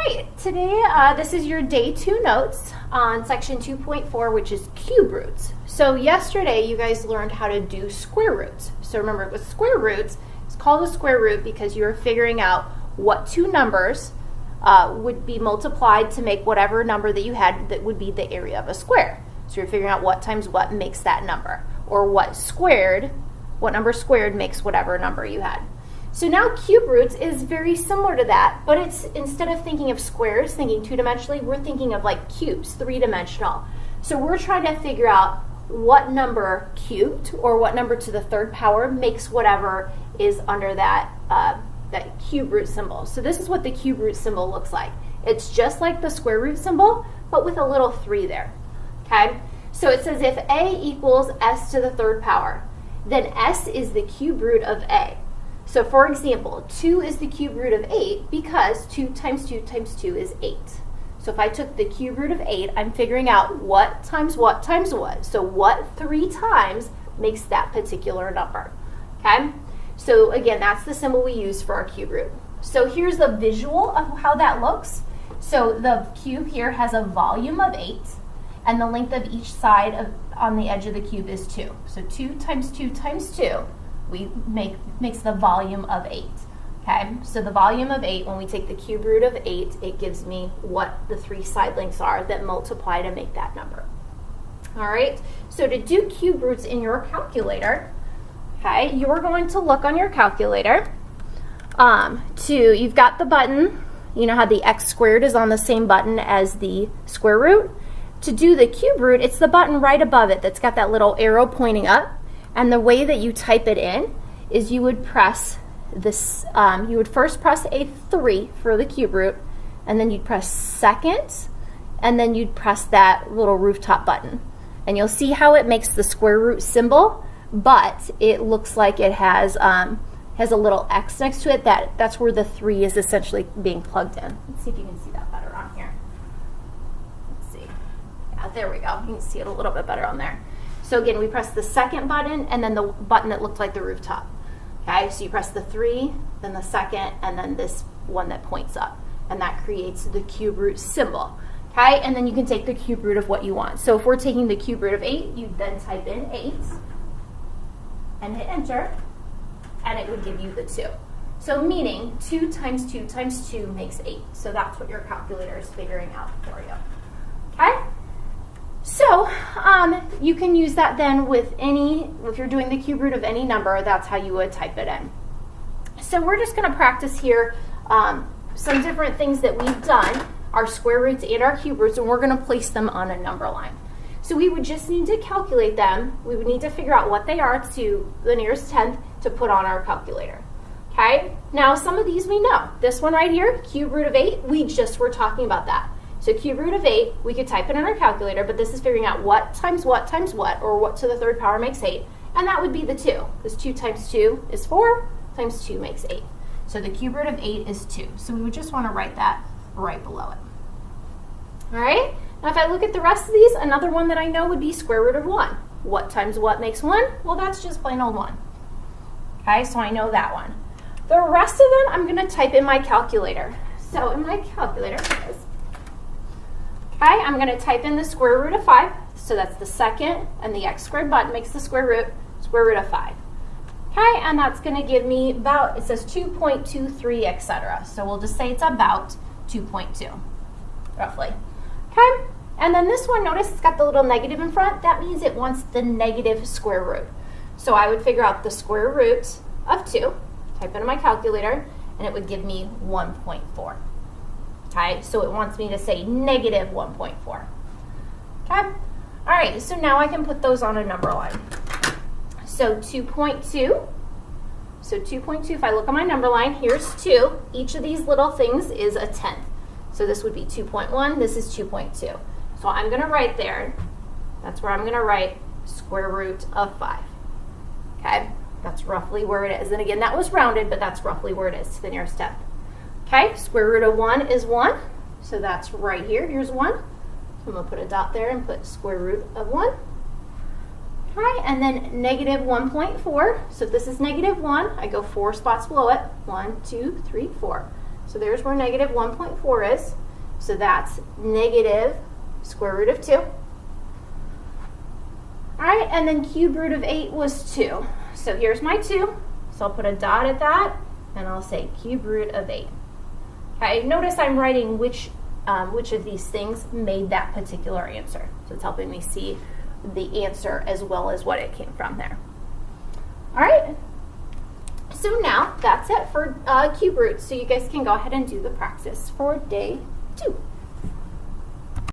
Hi, today this is your day 2 notes on section 2.4, which is cube roots. So yesterday you guys learned how to do square roots. So remember, with square roots, it's called a square root because you're figuring out what two numbers would be multiplied to make whatever number that you had that would be the area of a square. So you're figuring out what times what makes that number, or what number squared makes whatever number you had. So now cube roots is very similar to that, but it's, instead of thinking of squares, thinking two-dimensionally, we're thinking of like cubes, three-dimensional. So we're trying to figure out what number cubed, or what number to the third power makes whatever is under that, that cube root symbol. So this is what the cube root symbol looks like. It's just like the square root symbol, but with a little 3 there, okay? So it says if a equals s to the third power, then s is the cube root of a. So for example, 2 is the cube root of 8 because 2 times 2 times 2 is 8. So if I took the cube root of 8, I'm figuring out what times what times what. So what 3 times makes that particular number, okay? So again, that's the symbol we use for our cube root. So here's the visual of how that looks. So the cube here has a volume of 8, and the length of each side on the edge of the cube is 2. So 2 times 2 times 2 makes the volume of 8. Okay, so the volume of 8, when we take the cube root of 8, it gives me what the 3 side lengths are that multiply to make that number. All right, so to do cube roots in your calculator, okay, you're going to look on your calculator you've got the button, you know how the x squared is on the same button as the square root? To do the cube root, it's the button right above it that's got that little arrow pointing up. And the way that you type it in is you would press this, you would first press a 3 for the cube root, and then you'd press second, and then you'd press that little rooftop button. And you'll see how it makes the square root symbol, but it looks like it has a little X next to it. That's where the 3 is essentially being plugged in. Let's see if you can see that better on here. Let's see. Yeah, there we go. You can see it a little bit better on there. So again, we press the second button and then the button that looked like the rooftop. Okay, so you press the 3, then the second, and then this one that points up. And that creates the cube root symbol. Okay, and then you can take the cube root of what you want. So if we're taking the cube root of 8, you'd then type in 8 and hit enter, and it would give you the 2. So meaning 2 times 2 times 2 makes 8. So that's what your calculator is figuring out for you. Okay? So you can use that then with if you're doing the cube root of any number, that's how you would type it in. So we're just going to practice here some different things that we've done, our square roots and our cube roots, and we're going to place them on a number line. So we would just need to calculate them. We would need to figure out what they are to the nearest tenth to put on our calculator. Okay? Now some of these we know. This one right here, cube root of 8, we just were talking about that. So cube root of 8, we could type it in our calculator, but this is figuring out what times what times what, or what to the third power makes 8, and that would be the 2, because 2 times 2 is 4, times 2 makes 8. So the cube root of 8 is 2. So we would just want to write that right below it. All right? Now if I look at the rest of these, another one that I know would be square root of 1. What times what makes 1? Well, that's just plain old 1. Okay, so I know that one. The rest of them, I'm going to type in my calculator. So in my calculator, okay, I'm going to type in the square root of 5, so that's the second, and the x squared button makes the square root of 5. Okay, and that's going to give me about, it says 2.23, etc. So we'll just say it's about 2.2, roughly. Okay, and then this one, notice it's got the little negative in front. That means it wants the negative square root. So I would figure out the square root of 2, type into my calculator, and it would give me 1.4. Okay, so it wants me to say negative 1.4. Okay, all right, so now I can put those on a number line. So 2.2, if I look on my number line, here's 2. Each of these little things is a tenth. So this would be 2.1, this is 2.2. So I'm going to write there, that's where I'm going to write square root of 5. Okay, that's roughly where it is. And again, that was rounded, but that's roughly where it is to the nearest tenth. Okay, square root of 1 is 1, so that's right here. Here's 1. So I'm going to put a dot there and put square root of 1. Okay, and then negative 1.4. So if this is negative 1, I go 4 spots below it. 1, 2, 3, 4. So there's where negative 1.4 is. So that's negative square root of 2. All right, and then cube root of 8 was 2. So here's my 2. So I'll put a dot at that, and I'll say cube root of 8. Okay, notice I'm writing which of these things made that particular answer. So it's helping me see the answer as well as what it came from there. All right, so now that's it for cube roots. So you guys can go ahead and do the practice for day 2.